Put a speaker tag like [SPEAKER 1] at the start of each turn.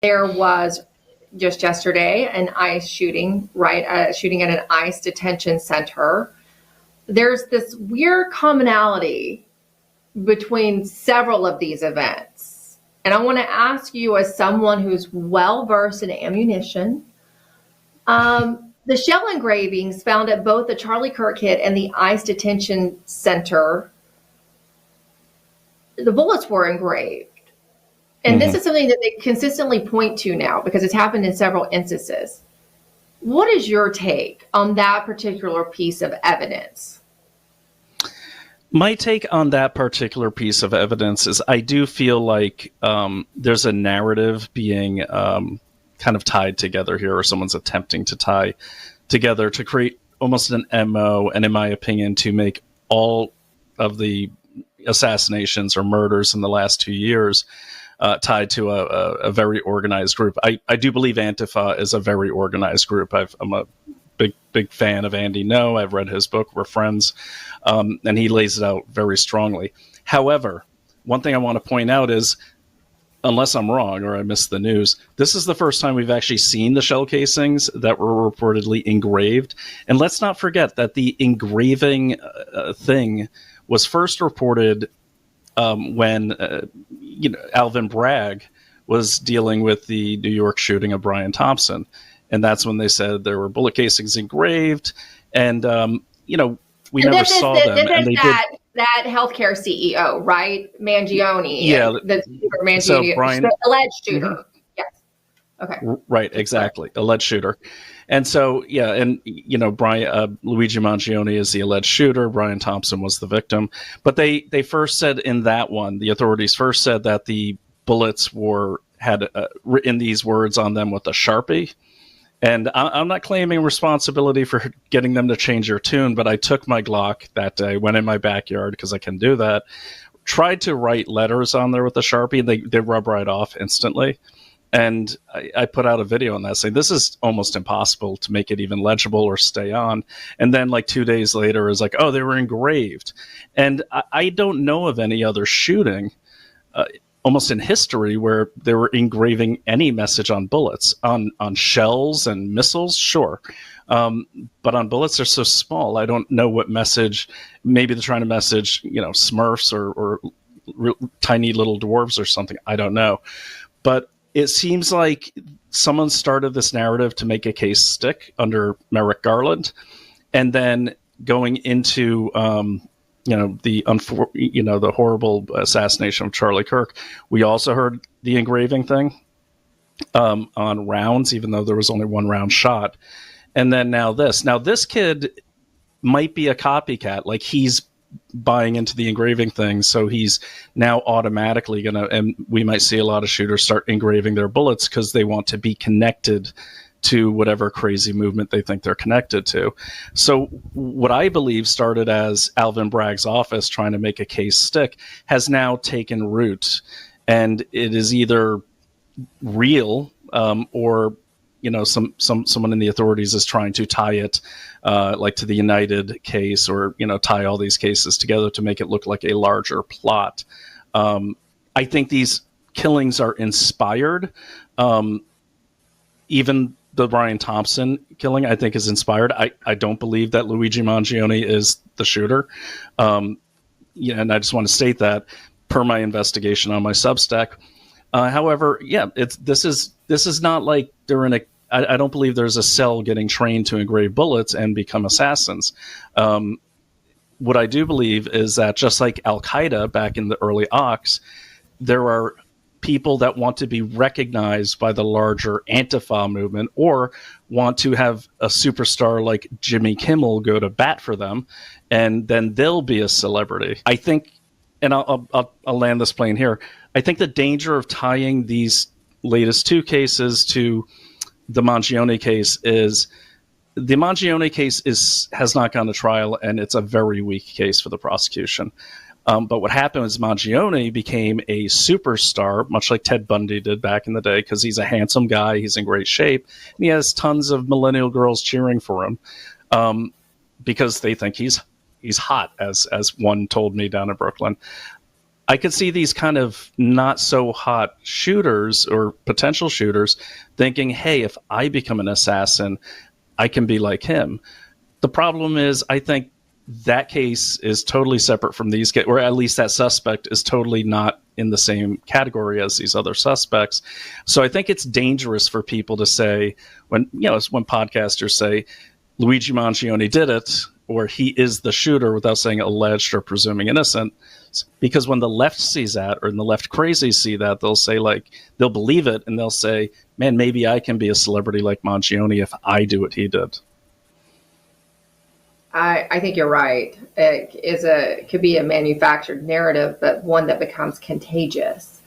[SPEAKER 1] There was just yesterday an ICE shooting, right? A shooting at an ICE detention center. There's this weird commonality between several of these events. And I want to ask you, as someone who's well versed in ammunition, the shell engravings found at both the Charlie Kirk hit and the ICE detention center, the bullets were engraved. And this is something that they consistently point to now because it's happened in several instances. What is your take on that particular piece of evidence?
[SPEAKER 2] My take on that particular piece of evidence is I do feel like there's a narrative being kind of tied together here, or someone's attempting to tie together to create almost an MO, and in my opinion, to make all of the assassinations or murders in the last 2 years tied to a very organized group. I do believe Antifa is a very organized group. I'm a big fan of Andy No. I've read his book. We're friends. And he lays it out very strongly. However, one thing I want to point out is, unless I'm wrong or I missed the news, this is the first time we've actually seen the shell casings that were reportedly engraved. And let's not forget that the engraving thing was first reported when Alvin Bragg was dealing with the New York shooting of Brian Thompson. And that's when they said there were bullet casings engraved. And, we never saw them. And they
[SPEAKER 1] that healthcare CEO, right? Mangione.
[SPEAKER 2] Yeah.
[SPEAKER 1] Mangione,
[SPEAKER 2] So Brian,
[SPEAKER 1] the alleged shooter. Mm-hmm. Yes. Okay.
[SPEAKER 2] Right. Exactly. Alleged shooter. And so, Brian, Luigi Mangione is the alleged shooter. Brian Thompson was the victim. But they first said in that one, the authorities first said that the bullets had written these words on them with a Sharpie. And I'm not claiming responsibility for getting them to change their tune, but I took my Glock that day, went in my backyard because I can do that, tried to write letters on there with a Sharpie, and they rub right off instantly. And I put out a video on that saying this is almost impossible to make it even legible or stay on. And then like 2 days later, it's like, oh, they were engraved. And I don't know of any other shooting almost in history where they were engraving any message on bullets. On shells and missiles, sure. But on bullets, they're so small. I don't know what message. Maybe they're trying to message, Smurfs or tiny little dwarves or something. I don't know. But it seems like someone started this narrative to make a case stick under Merrick Garland, and then going into the horrible assassination of Charlie Kirk. We also heard the engraving thing on rounds, even though there was only one round shot. And then now this. Now this kid might be a copycat. Like, he's buying into the engraving thing, so he's now automatically and we might see a lot of shooters start engraving their bullets because they want to be connected to whatever crazy movement they think they're connected to. So what I believe started as Alvin Bragg's office trying to make a case stick has now taken root, and it is either real or someone in the authorities is trying to tie it like to the United case, or tie all these cases together to make it look like a larger plot. I think these killings are inspired. Even the Brian Thompson killing, I think, is inspired. I don't believe that Luigi Mangione is the shooter. And I just want to state that per my investigation on my Substack. However, this is not like they're in I don't believe there's a cell getting trained to engrave bullets and become assassins. What I do believe is that just like Al-Qaeda back in the early aughts, there are people that want to be recognized by the larger Antifa movement, or want to have a superstar like Jimmy Kimmel go to bat for them, and then they'll be a celebrity. I think, and I'll land this plane here, I think the danger of tying these latest two cases to the Mangione case is the Mangione case has not gone to trial, and it's a very weak case for the prosecution. But what happened is Mangione became a superstar, much like Ted Bundy did back in the day, because he's a handsome guy, he's in great shape, and he has tons of millennial girls cheering for him because they think he's hot, as one told me down in Brooklyn. I could see these kind of not so hot shooters or potential shooters thinking, hey, if I become an assassin, I can be like him. The problem is, I think that case is totally separate from these, or at least that suspect is totally not in the same category as these other suspects. So I think it's dangerous for people to say, when podcasters say Luigi Mangione did it, or he is the shooter, without saying alleged or presuming innocent, because when the left sees that, or the left crazies see that, they'll say, like, they'll believe it, and they'll say, man, maybe I can be a celebrity like Mangione if I do what he did.
[SPEAKER 1] I think you're right. It could be a manufactured narrative, but one that becomes contagious.